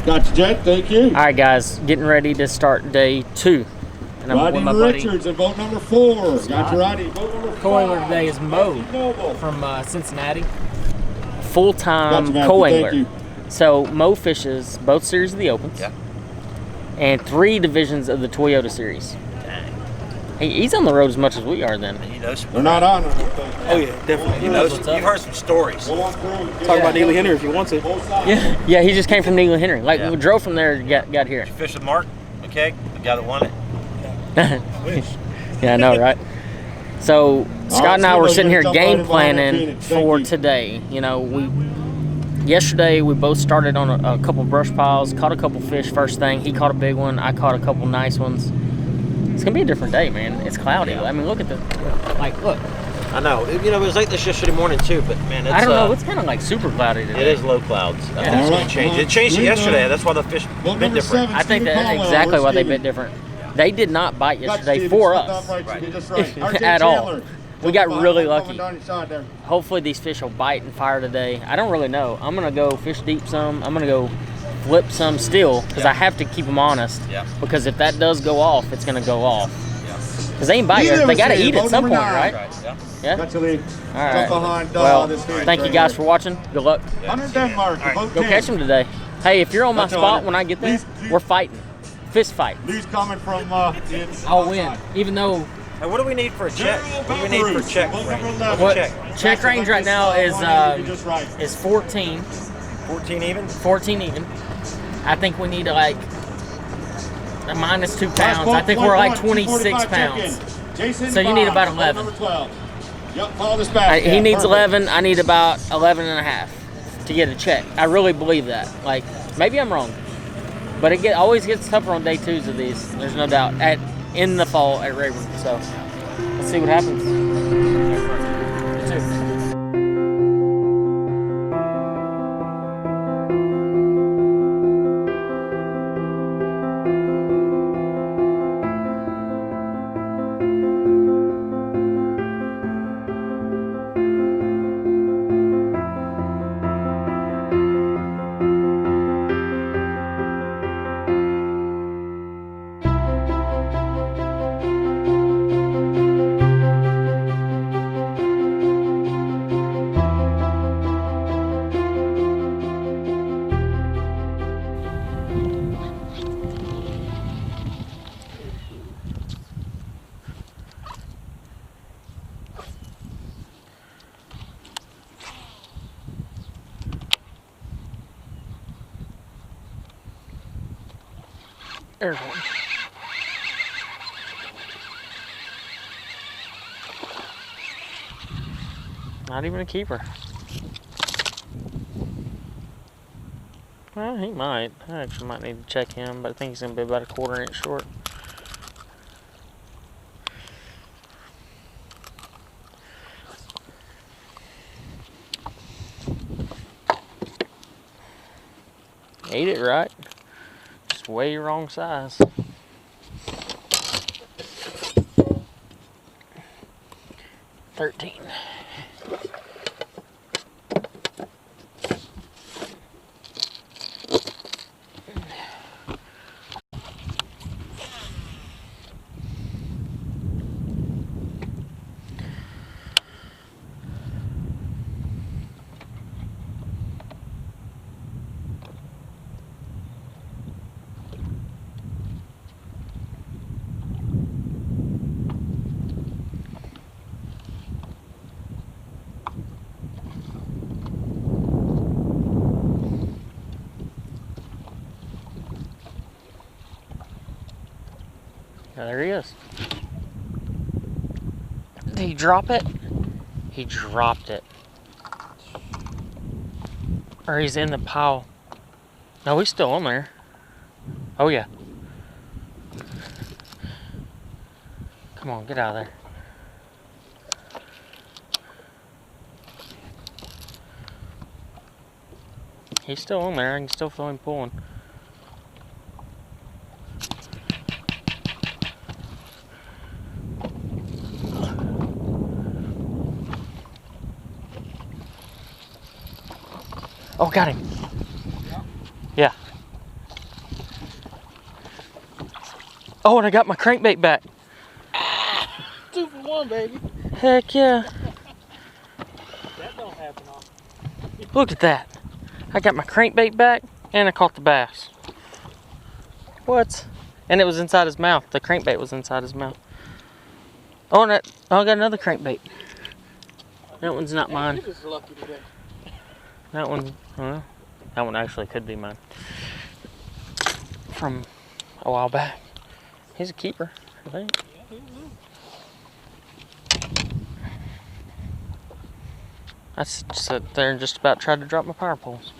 Gotcha, Jack. Thank you. All right, guys, getting ready to start day 2. And I'm with my buddy Richards in boat number 4. Got you, Roddy. Boat number 5. Co-angler today is Mo from Cincinnati. Full-time co-angler. So Mo fishes both series of the Opens. Yeah. And 3 divisions of the Toyota series. He's on the road as much as we are then. And he knows. They're not on. Oh yeah, definitely. He knows. You've heard some stories. Talk about Neely Henry if you want to. Yeah, he just came from Neely Henry. Like, we drove from there and got here. Did you fish with Mark? Okay, the guy that won it. Yeah, I know, right? So Scott and I were sitting here game planning for today. You know, yesterday we both started on a couple brush piles, caught a couple fish first thing. He caught a big one. I caught a couple nice ones. It's gonna be a different day, man. It's cloudy. I mean, look at the, like, look. I know. You know, it was like this yesterday morning too, but man, it's, I don't know. It's kind of like super cloudy today. It is low clouds. I think it's gonna change. It changed it yesterday. That's why the fish bit different. I think that's exactly why they bit different. They did not bite yesterday for us at all. We got really lucky. Hopefully these fish will bite and fire today. I don't really know. I'm gonna go fish deep some. I'm gonna go flip some still because I have to keep them honest. Because if that does go off, it's gonna go off. Because they ain't bite yet. They gotta eat at some point, right? Yeah. All right. Well, thank you guys for watching. Good luck. Go catch them today. Hey, if you're on my spot when I get there, we're fighting. Fist fight. Lee's coming from I'll win, even though. Hey, what do we need for a check? What do we need for check range? Check range right now is 14. 14 even? 14 even. I think we need to like a -2 pounds. I think we're like 26 pounds. So you need about 11. He needs 11. I need about 11 and a half to get a check. I really believe that. Like, maybe I'm wrong. But it always gets tougher on day 2s of these. There's no doubt. In the fall at Rayburn. So let's see what happens. There's one. Not even a keeper. Well, he might. I actually might need to check him, but I think he's going to be about a 1/4 inch short. Ate it right. Just way wrong size. $13. Yeah, there he is. Did he drop it? He dropped it. Or he's in the pile. No, he's still on there. Oh yeah. Come on, get out of there. He's still on there. I can still feel him pulling. Oh, got him. Yeah. Oh, and I got my crankbait back. 2 for 1, baby. Heck yeah. That don't happen often. Look at that. I got my crankbait back and I caught the bass. What? And it was inside his mouth. The crankbait was inside his mouth. Oh, and I got another crankbait. That one's not mine. You're just lucky today. That one, that one actually could be mine. From a while back. He's a keeper, I think. I sat there and just about tried to drop my power poles.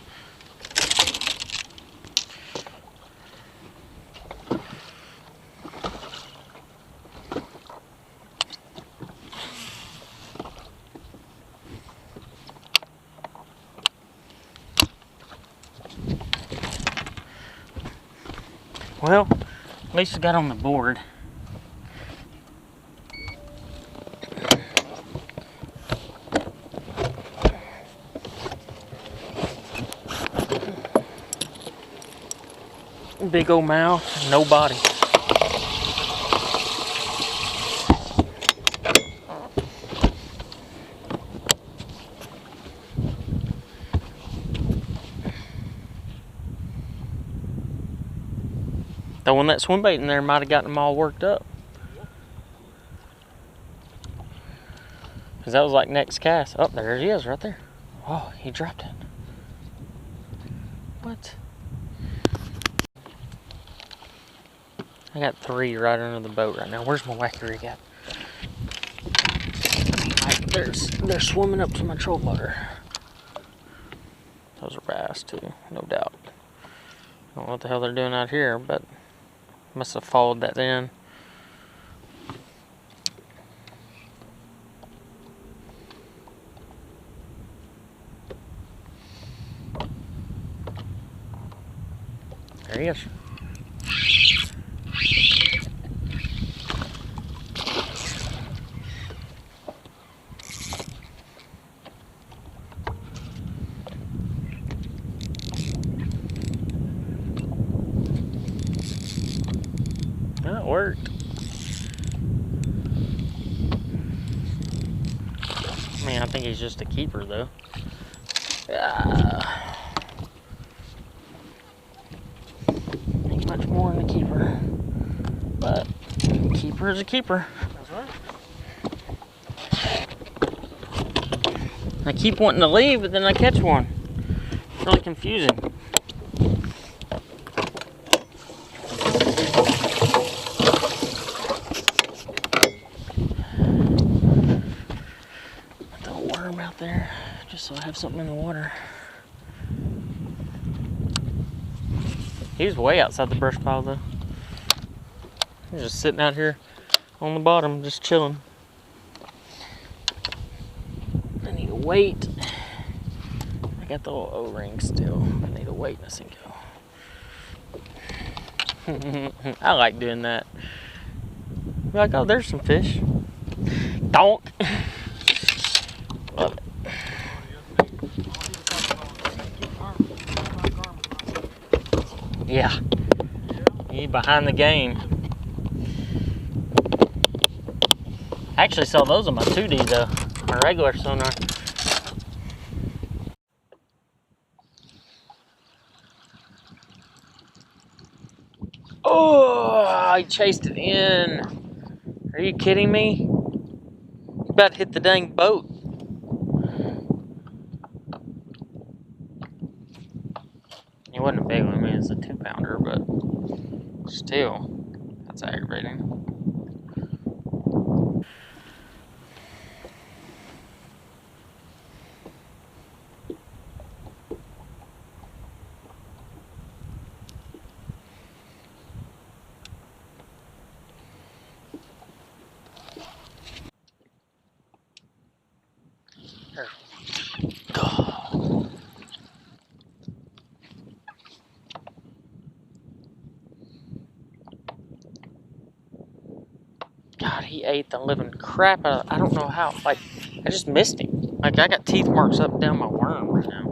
Well, at least I got on the board. Big old mouth, no body. Throwing that swim bait in there might have gotten them all worked up. Because that was like next cast. Oh, there he is right there. Oh, he dropped it. What? I got 3 right under the boat right now. Where's my whacker rig at? They're swimming up to my troll butter. Those are bass too, no doubt. I don't know what the hell they're doing out here, but must have followed that in. There he is. That worked. I mean, I think he's just a keeper, though. Ain't much more than a keeper. But, keeper is a keeper. That's right. I keep wanting to leave, but then I catch one. It's really confusing. Out there just so I have something in the water. He was way outside the brush pile though. He's just sitting out here on the bottom just chilling. I need to wait. I got the little O-ring still. I need to wait and go. I like doing that. Be like, oh, there's some fish. Donk. Love it. Yeah. You behind the game. I actually saw those on my 2D though. My regular sonar. Oh, I chased it in. Are you kidding me? You about to hit the dang boat. It wasn't a big one, I mean it's a 2-pounder, but still, that's aggravating. God, he ate the living crap out of, I don't know how, like, I just missed him. Like, I got teeth marks up and down my worm right now.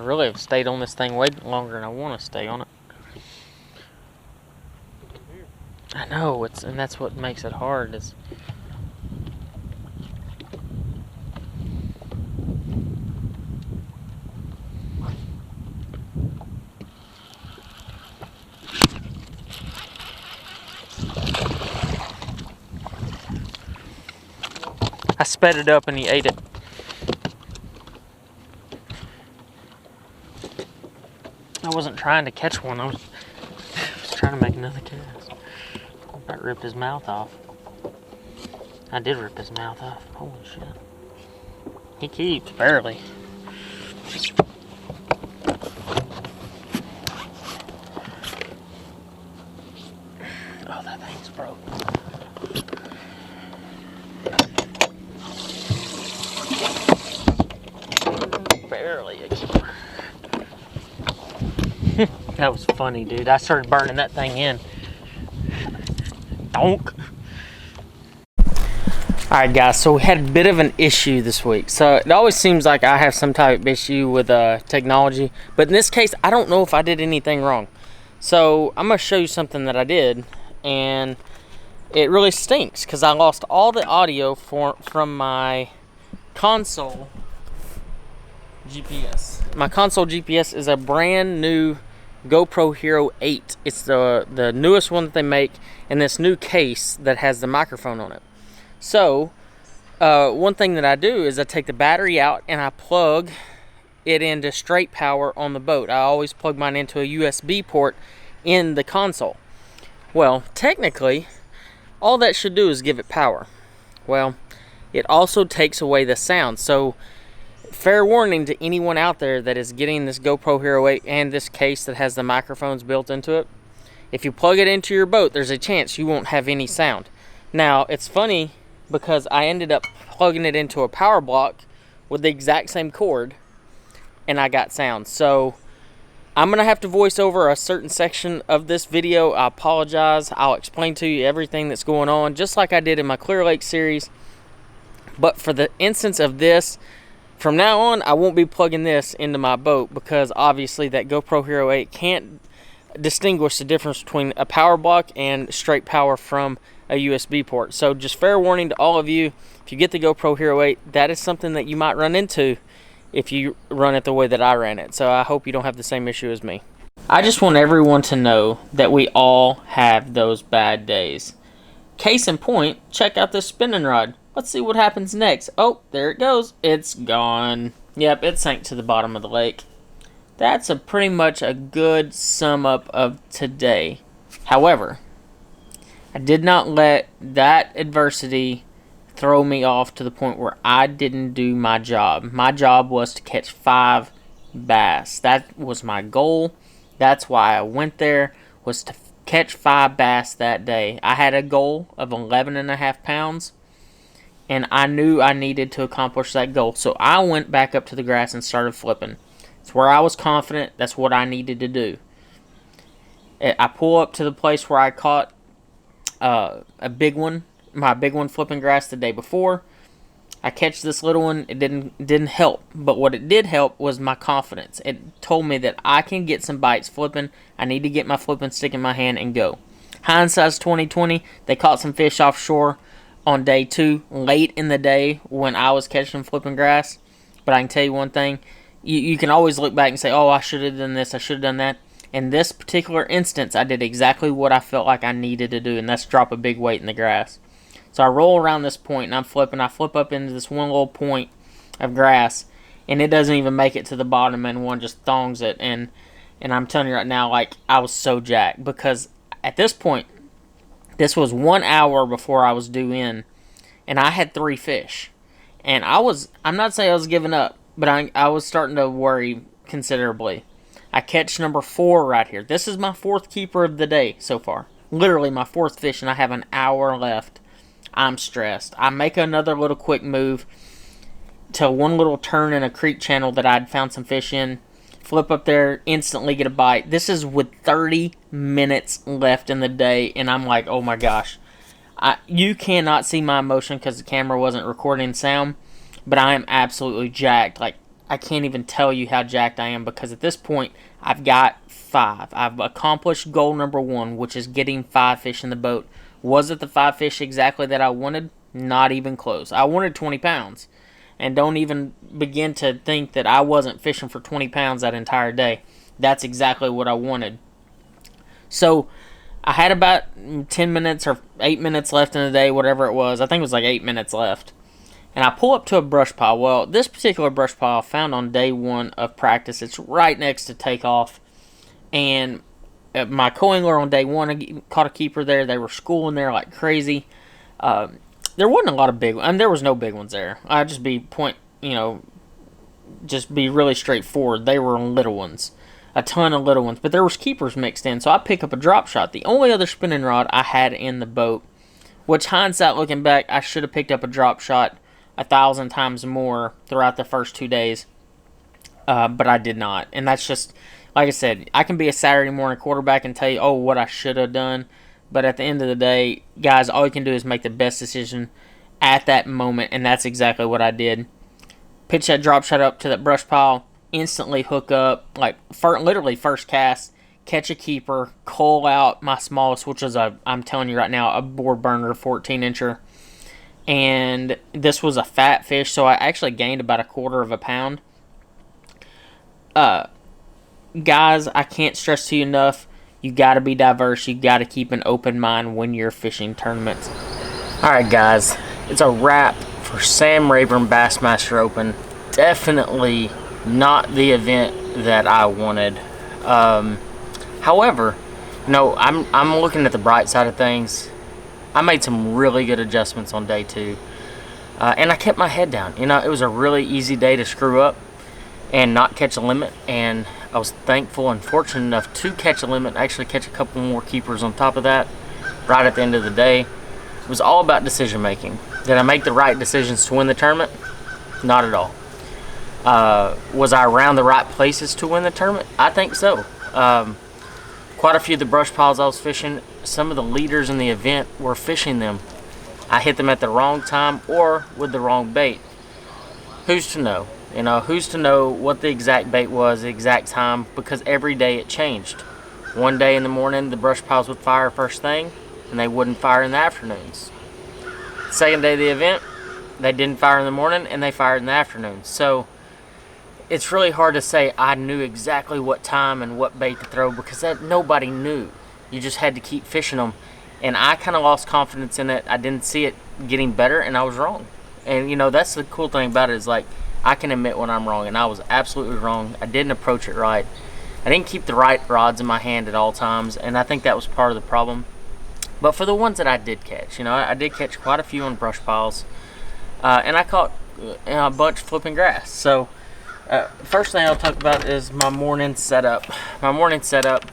really have stayed on this thing way longer than I want to stay on it. I know, and that's what makes it hard is I sped it up and he ate it. I wasn't trying to catch one, I was trying to make another cast. I about ripped his mouth off. I did rip his mouth off. Holy shit. He keeps, barely. Oh, that thing's broke. Barely a keeper. That was funny, dude. I started burning that thing in. Donk. Alright guys, so we had a bit of an issue this week. So it always seems like I have some type of issue with technology, but in this case I don't know if I did anything wrong. So I'm going to show you something that I did, and it really stinks because I lost all the audio from my console GPS. My console GPS is a brand new GoPro Hero 8. It's the newest one that they make in this new case that has the microphone on it. So one thing that I do is I take the battery out and I plug it into straight power on the boat. I always plug mine into a USB port in the console. Well, technically all that should do is give it power. Well, it also takes away the sound. So fair warning to anyone out there that is getting this GoPro Hero 8 and this case that has the microphones built into it. If you plug it into your boat, there's a chance you won't have any sound. Now, it's funny because I ended up plugging it into a power block with the exact same cord and I got sound. So I'm going to have to voice over a certain section of this video. I apologize. I'll explain to you everything that's going on just like I did in my Clear Lake series. But for the instance of this, from now on, I won't be plugging this into my boat because obviously that GoPro Hero 8 can't distinguish the difference between a power block and straight power from a USB port. So just fair warning to all of you, if you get the GoPro Hero 8, that is something that you might run into if you run it the way that I ran it. So I hope you don't have the same issue as me. I just want everyone to know that we all have those bad days. Case in point, check out this spinning rod. Let's see what happens next. Oh, there it goes. It's gone. Yep, it sank to the bottom of the lake. That's pretty much a good sum up of today. However, I did not let that adversity throw me off to the point where I didn't do my job. My job was to catch 5 bass. That was my goal. That's why I went there, was to catch 5 bass that day. I had a goal of 11.5 pounds. And I knew I needed to accomplish that goal. So I went back up to the grass and started flipping. It's where I was confident. That's what I needed to do. I pull up to the place where I caught a big one. My big one flipping grass the day before. I catch this little one. It didn't help. But what it did help was my confidence. It told me that I can get some bites flipping. I need to get my flipping stick in my hand and go. Hindsight's 2020. They caught some fish offshore on day 2, late in the day when I was catching flipping grass. But I can tell you one thing, you can always look back and say, oh, I should have done this, I should have done that. In this particular instance, I did exactly what I felt like I needed to do, and that's drop a big weight in the grass. So I roll around this point and I'm flipping. I flip up into this one little point of grass, and it doesn't even make it to the bottom, and one just thongs it. And I'm telling you right now, like, I was so jacked because at this point, this was 1 hour before I was due in, and I had 3 fish. And I'm not saying I was giving up, but I was starting to worry considerably. I catch number 4 right here. This is my 4th keeper of the day so far. Literally my 4th fish, and I have an hour left. I'm stressed. I make another little quick move to one little turn in a creek channel that I'd found some fish in. Flip up there, instantly get a bite. This is with 30 minutes left in the day, and I'm like, oh my gosh. You cannot see my emotion because the camera wasn't recording sound, but I am absolutely jacked. Like, I can't even tell you how jacked I am, because at this point, I've got 5. I've accomplished goal number 1, which is getting 5 fish in the boat. Was it the 5 fish exactly that I wanted? Not even close. I wanted 20 pounds. And don't even begin to think that I wasn't fishing for 20 pounds that entire day. That's exactly what I wanted. So, I had about 10 minutes or 8 minutes left in the day, whatever it was. I think it was like 8 minutes left. And I pull up to a brush pile. Well, this particular brush pile I found on day 1 of practice. It's right next to takeoff. And my co-angler on day 1 caught a keeper there. They were schooling there like crazy. There wasn't a lot of big ones. I mean, there was no big ones there. I'd just be just be really straightforward. They were little ones. A ton of little ones. But there was keepers mixed in. So I pick up a drop shot. The only other spinning rod I had in the boat. Which, hindsight looking back, I should have picked up a drop shot 1,000 times more throughout the first 2 days. But I did not. And that's just, like I said, I can be a Saturday morning quarterback and tell you, oh, what I should have done. But at the end of the day, guys, all you can do is make the best decision at that moment. And that's exactly what I did. Pitch that drop shot up to that brush pile. Instantly hook up. Like, literally first cast. Catch a keeper. Cull out my smallest, which is, I'm telling you right now, a board burner 14-incher. And this was a fat fish, so I actually gained about 1/4 pound. Guys, I can't stress to you enough, you got to be diverse. You got to keep an open mind when you're fishing tournaments. Alright guys, it's a wrap for Sam Rayburn Bassmaster Open. Definitely not the event that I wanted. However, I'm looking at the bright side of things. I made some really good adjustments on day 2. And I kept my head down. It was a really easy day to screw up and not catch a limit. And I was thankful and fortunate enough to catch a limit, actually catch a couple more keepers on top of that right at the end of the day. It was all about decision making. Did I make the right decisions to win the tournament? Not at all. Was I around the right places to win the tournament? I think so. Quite a few of the brush piles I was fishing, some of the leaders in the event were fishing them. I hit them at the wrong time or with the wrong bait. Who's to know? Who's to know what the exact bait was, the exact time, because every day it changed. One day in the morning, the brush piles would fire first thing, and they wouldn't fire in the afternoons. Second day of the event, they didn't fire in the morning, and they fired in the afternoon. So, it's really hard to say I knew exactly what time and what bait to throw, because nobody knew. You just had to keep fishing them. And I kind of lost confidence in it. I didn't see it getting better, and I was wrong. And, that's the cool thing about it is, like, I can admit when I'm wrong, and I was absolutely wrong. I didn't approach it right. I didn't keep the right rods in my hand at all times, and I think that was part of the problem. But for the ones that I did catch, I did catch quite a few on brush piles, and I caught a bunch flipping grass. So, first thing I'll talk about is my morning setup. My morning setup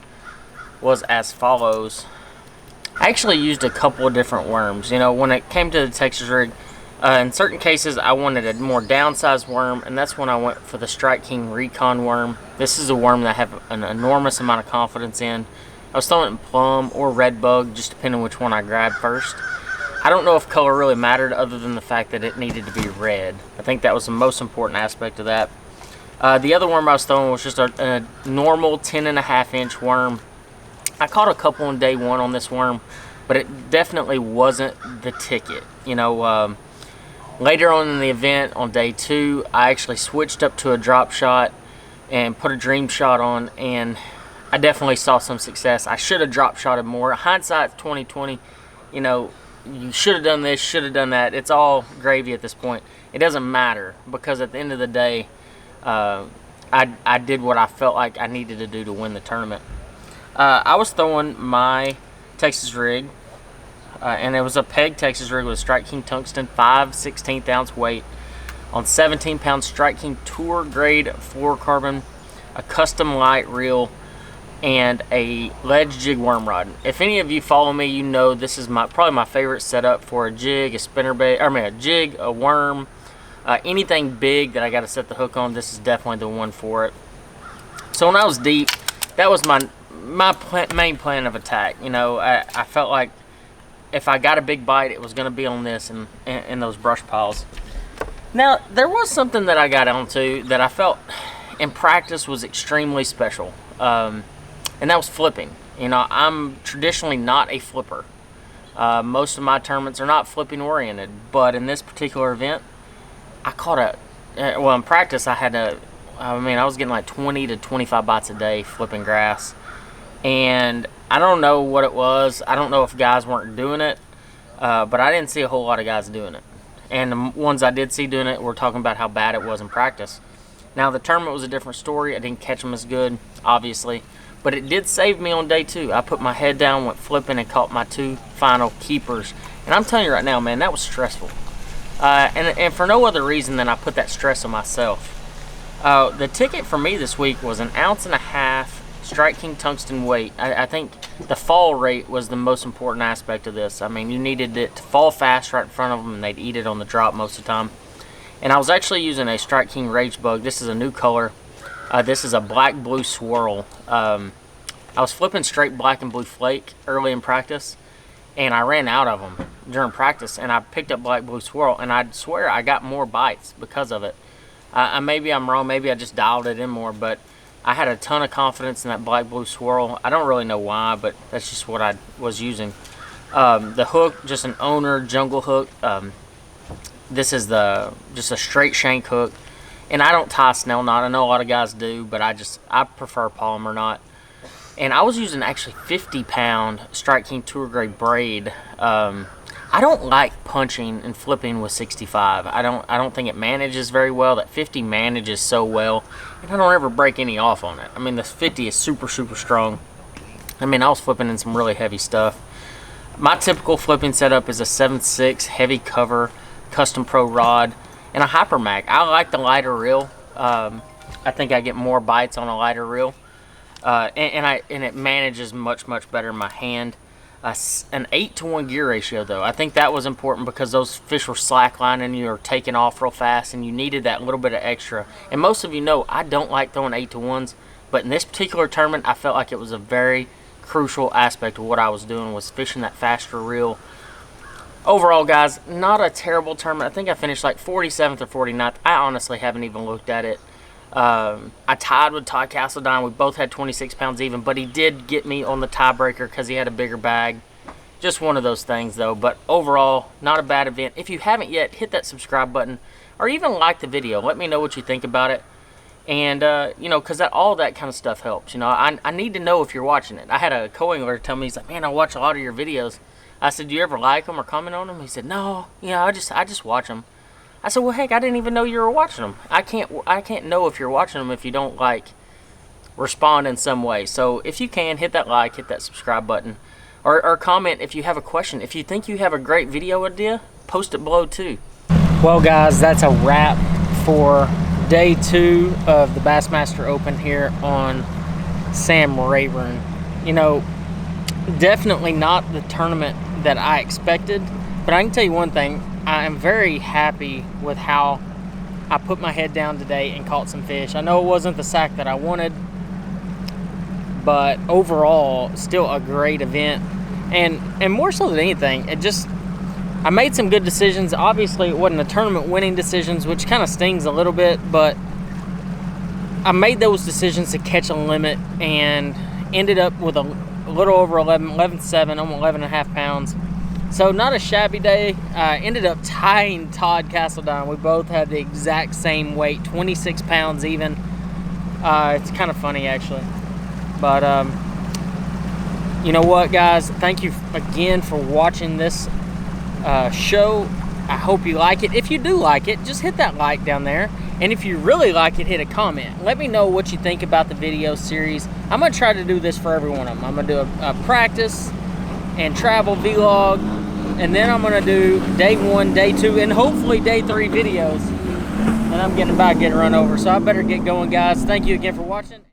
was as follows. I actually used a couple of different worms. When it came to the Texas rig, in certain cases I wanted a more downsized worm, and that's when I went for the Strike King Recon worm. This is a worm that I have an enormous amount of confidence in. I was throwing it in plum or red bug, just depending which one I grabbed first. I don't know if color really mattered other than the fact that it needed to be red. I think that was the most important aspect of that. The other worm I was throwing was just a normal 10.5-inch worm. I caught a couple on day 1 on this worm, but it definitely wasn't the ticket. Later on in the event, on day 2, I actually switched up to a drop shot and put a dream shot on, and I definitely saw some success. I should have drop shotted more. Hindsight 2020, you should have done this, should have done that. It's all gravy at this point. It doesn't matter, because at the end of the day, I did what I felt like I needed to do to win the tournament. I was throwing my Texas rig, and it was a peg Texas rig with a Strike King Tungsten 5/16 ounce weight on 17-pound Strike King Tour grade fluorocarbon, a custom light reel, and a ledge jig worm rod. If any of you follow me, you know this is probably my favorite setup for a jig, a spinnerbait, a jig, a worm, anything big that I got to set the hook on. This is definitely the one for it. So when I was deep, that was my main plan of attack. I felt like if I got a big bite, it was going to be on this and those brush piles. Now, there was something that I got onto that I felt in practice was extremely special, and that was flipping. You know, I'm traditionally not a flipper. Most of my tournaments are not flipping oriented, but in this particular event, I caught well, in practice, I was getting like 20 to 25 bites a day flipping grass, and I don't know what it was. I don't know if guys weren't doing it, but I didn't see a whole lot of guys doing it. And the ones I did see doing it were talking about how bad it was in practice. Now, the tournament was a different story. I didn't catch them as good, obviously. But it did save me on day 2. I put my head down, went flipping, and caught my 2 final keepers. And I'm telling you right now, man, that was stressful. And for no other reason than I put that stress on myself. The ticket for me this week was 1.5 ounces Strike King tungsten weight. I think the fall rate was the most important aspect of this. I mean, you needed it to fall fast right in front of them, and they'd eat it on the drop most of the time. And I was actually using a Strike King Rage Bug. This is a new color. This is a Black&Blue Swirl. I was flipping straight Black&Blue Flake early in practice, and I ran out of them during practice, and I picked up Black&Blue Swirl, and I swear I got more bites because of it. Maybe I'm wrong. Maybe I just dialed it in more, but I had a ton of confidence in that Black&Blue Swirl. I don't really know why, but that's just what I was using. The hook, just an owner jungle hook. This is just a straight shank hook, and I don't tie snell knot. I know a lot of guys do, but I prefer polymer knot. And I was using actually 50-pound Strike King Tour Grade Braid. I don't like punching and flipping with 65. I don't think it manages very well. That 50 manages so well, and I don't ever break any off on it. I mean, the 50 is super, super strong. I mean, I was flipping in some really heavy stuff. My typical flipping setup is a 7.6 heavy cover Custom Pro rod and a HyperMag. I like the lighter reel. I think I get more bites on a lighter reel, and it manages much, much better in my hand. An 8-to-1 gear ratio, though. I think that was important because those fish were slacklining, you were taking off real fast, and you needed that little bit of extra. And most of you know I don't like throwing 8-to-1s, but in this particular tournament, I felt like it was a very crucial aspect of what I was doing, was fishing that faster reel. Overall, guys, not a terrible tournament. I think I finished like 47th or 49th. I honestly haven't even looked at it. I tied with Todd Castledine. We both had 26 pounds even, but he did get me on the tiebreaker because he had a bigger bag. Just one of those things, though. But overall, not a bad event. If you haven't yet, hit that subscribe button or even like the video. Let me know what you think about it. And, you know, because all that kind of stuff helps. You know, I need to know if you're watching it. I had a co-angler tell me, he's like, man, I watch a lot of your videos. I said, do you ever like them or comment on them? He said, no, you know, I just watch them. I said, well, heck, I didn't even know you were watching them. I can't know if you're watching them if you don't, like, respond in some way. So if you can, hit that like, hit that subscribe button, or comment if you have a question. If you think you have a great video idea, post it below too. Well, guys, that's a wrap for day 2 of the Bassmaster Open here on Sam Rayburn. You know, definitely not the tournament that I expected, but I can tell you one thing. I am very happy with how I put my head down today and caught some fish. I know it wasn't the sack that I wanted, but overall, still a great event. And more so than anything, I made some good decisions. Obviously, it wasn't a tournament winning decisions, which kind of stings a little bit, but I made those decisions to catch a limit and ended up with a little over 11.7, almost 11.5 pounds. So not a shabby day. Ended up tying Todd Castledine. We both had the exact same weight, 26 pounds even. It's kind of funny, actually. But you know what, guys? Thank you again for watching this show. I hope you like it. If you do like it, just hit that like down there. And if you really like it, hit a comment. Let me know what you think about the video series. I'm going to try to do this for every one of them. I'm going to do a practice and travel vlog, and then I'm going to do day 1, day 2, and hopefully day 3 videos. And I'm about to get run over, so I better get going, guys. Thank you again for watching.